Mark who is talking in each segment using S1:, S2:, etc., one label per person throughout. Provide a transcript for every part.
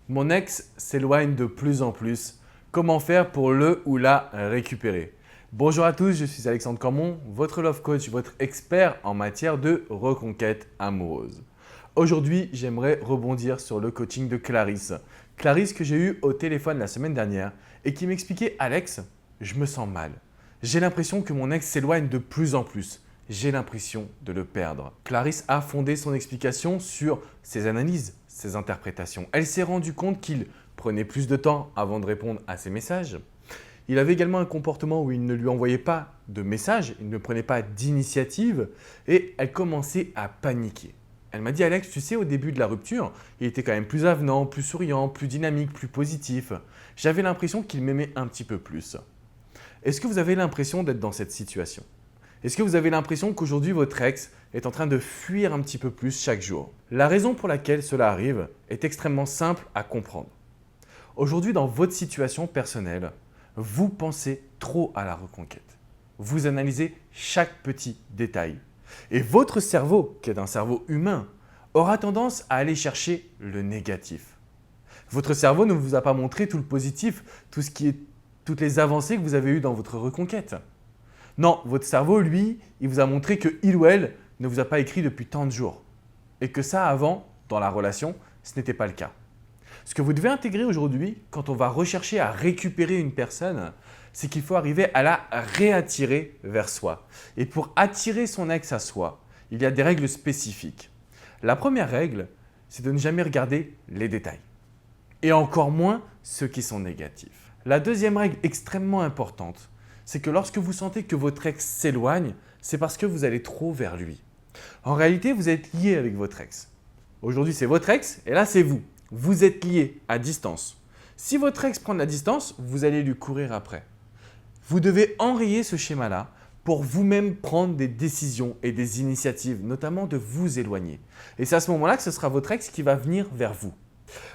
S1: Mon ex s'éloigne de plus en plus. Comment faire pour le ou la récupérer? Bonjour à tous, je suis Alexandre Camon, votre love coach, votre expert en matière de reconquête amoureuse. Aujourd'hui, j'aimerais rebondir sur le coaching de Clarisse. Clarisse que j'ai eu au téléphone la semaine dernière et qui m'expliquait: Alex, je me sens mal. J'ai l'impression que mon ex s'éloigne de plus en plus. J'ai l'impression de le perdre. Clarisse a fondé son explication sur ses analyses, ses interprétations. Elle s'est rendue compte qu'il prenait plus de temps avant de répondre à ses messages. Il avait également un comportement où il ne lui envoyait pas de messages, il ne prenait pas d'initiative et elle commençait à paniquer. Elle m'a dit: Alex, tu sais, au début de la rupture, il était quand même plus avenant, plus souriant, plus dynamique, plus positif. J'avais l'impression qu'il m'aimait un petit peu plus. Est-ce que vous avez l'impression d'être dans cette situation? Est-ce que vous avez l'impression qu'aujourd'hui votre ex est en train de fuir un petit peu plus chaque jour? La raison pour laquelle cela arrive est extrêmement simple à comprendre. Aujourd'hui, dans votre situation personnelle, vous pensez trop à la reconquête. Vous analysez chaque petit détail. Et votre cerveau, qui est un cerveau humain, aura tendance à aller chercher le négatif. Votre cerveau ne vous a pas montré tout le positif, toutes les avancées que vous avez eues dans votre reconquête. Non, votre cerveau, lui, il vous a montré que il ou elle ne vous a pas écrit depuis tant de jours. Et que ça, avant, dans la relation, ce n'était pas le cas. Ce que vous devez intégrer aujourd'hui, quand on va rechercher à récupérer une personne, c'est qu'il faut arriver à la réattirer vers soi. Et pour attirer son ex à soi, il y a des règles spécifiques. La première règle, c'est de ne jamais regarder les détails. Et encore moins ceux qui sont négatifs. La deuxième règle extrêmement importante, c'est que lorsque vous sentez que votre ex s'éloigne, c'est parce que vous allez trop vers lui. En réalité, vous êtes lié avec votre ex. Aujourd'hui, c'est votre ex et là, c'est vous. Vous êtes liés à distance. Si votre ex prend de la distance, vous allez lui courir après. Vous devez enrayer ce schéma-là pour vous-même prendre des décisions et des initiatives, notamment de vous éloigner. Et c'est à ce moment-là que ce sera votre ex qui va venir vers vous.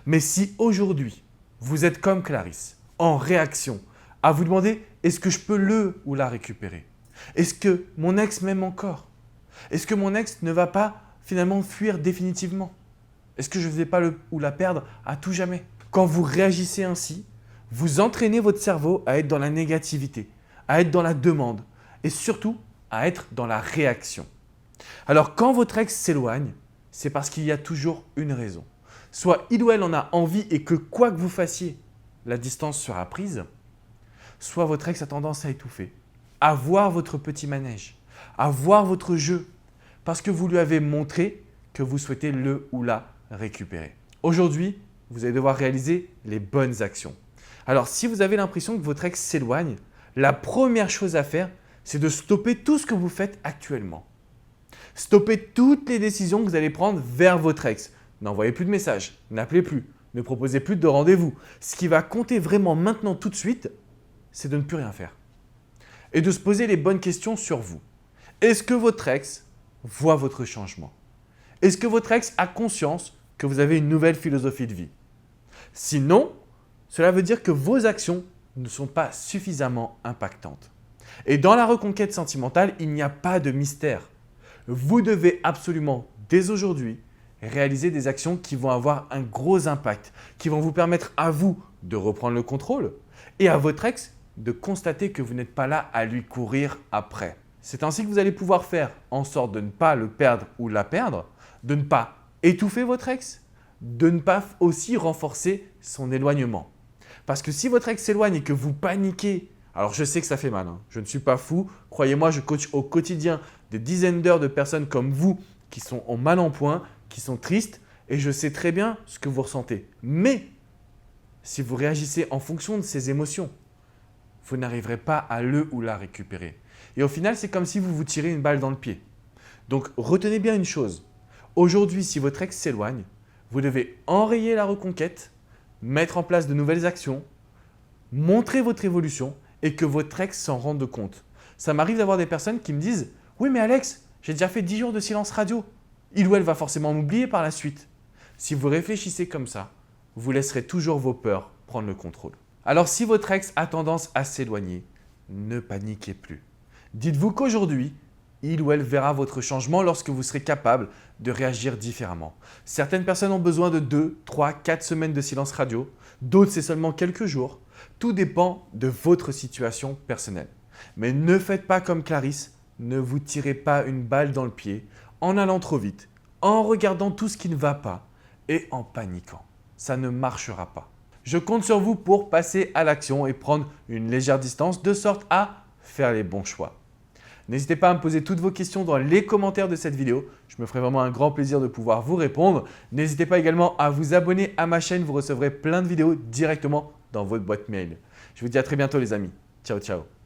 S1: Mais si aujourd'hui, vous êtes comme Clarisse, en réaction, à vous demander: est-ce que je peux le ou la récupérer? Est-ce que mon ex m'aime encore? Est-ce que mon ex ne va pas finalement fuir définitivement? Est-ce que je ne vais pas le ou la perdre à tout jamais? Quand vous réagissez ainsi, vous entraînez votre cerveau à être dans la négativité, à être dans la demande et surtout à être dans la réaction. Alors quand votre ex s'éloigne, c'est parce qu'il y a toujours une raison. Soit il ou elle en a envie et que quoi que vous fassiez, la distance sera prise, soit votre ex a tendance à étouffer, à voir votre petit manège, à voir votre jeu, parce que vous lui avez montré que vous souhaitez le ou la récupérer. Aujourd'hui, vous allez devoir réaliser les bonnes actions. Alors, si vous avez l'impression que votre ex s'éloigne, la première chose à faire, c'est de stopper tout ce que vous faites actuellement. Stoppez toutes les décisions que vous allez prendre vers votre ex. N'envoyez plus de messages, n'appelez plus, ne proposez plus de rendez-vous. Ce qui va compter vraiment maintenant tout de suite, c'est de ne plus rien faire. Et de se poser les bonnes questions sur vous. Est-ce que votre ex voit votre changement? Est-ce que votre ex a conscience que vous avez une nouvelle philosophie de vie? Sinon, cela veut dire que vos actions ne sont pas suffisamment impactantes. Et dans la reconquête sentimentale, il n'y a pas de mystère. Vous devez absolument, dès aujourd'hui, réaliser des actions qui vont avoir un gros impact, qui vont vous permettre à vous de reprendre le contrôle et à votre ex de constater que vous n'êtes pas là à lui courir après. C'est ainsi que vous allez pouvoir faire en sorte de ne pas le perdre ou la perdre, de ne pas étouffer votre ex, de ne pas aussi renforcer son éloignement. Parce que si votre ex s'éloigne et que vous paniquez, alors je sais que ça fait mal, hein, je ne suis pas fou, croyez-moi, je coach au quotidien des dizaines d'heures de personnes comme vous qui sont en mal en point, qui sont tristes et je sais très bien ce que vous ressentez. Mais si vous réagissez en fonction de ces émotions, vous n'arriverez pas à le ou la récupérer. Et au final, c'est comme si vous vous tirez une balle dans le pied. Donc retenez bien une chose. Aujourd'hui, si votre ex s'éloigne, vous devez enrayer la reconquête, mettre en place de nouvelles actions, montrer votre évolution et que votre ex s'en rende compte. Ça m'arrive d'avoir des personnes qui me disent: oui mais Alex, j'ai déjà fait 10 jours de silence radio. Il ou elle va forcément m'oublier par la suite. Si vous réfléchissez comme ça, vous laisserez toujours vos peurs prendre le contrôle. Alors si votre ex a tendance à s'éloigner, ne paniquez plus. Dites-vous qu'aujourd'hui, il ou elle verra votre changement lorsque vous serez capable de réagir différemment. Certaines personnes ont besoin de 2, 3, 4 semaines de silence radio, d'autres c'est seulement quelques jours. Tout dépend de votre situation personnelle. Mais ne faites pas comme Clarisse, ne vous tirez pas une balle dans le pied en allant trop vite, en regardant tout ce qui ne va pas et en paniquant. Ça ne marchera pas. Je compte sur vous pour passer à l'action et prendre une légère distance de sorte à faire les bons choix. N'hésitez pas à me poser toutes vos questions dans les commentaires de cette vidéo. Je me ferai vraiment un grand plaisir de pouvoir vous répondre. N'hésitez pas également à vous abonner à ma chaîne. Vous recevrez plein de vidéos directement dans votre boîte mail. Je vous dis à très bientôt les amis. Ciao, ciao.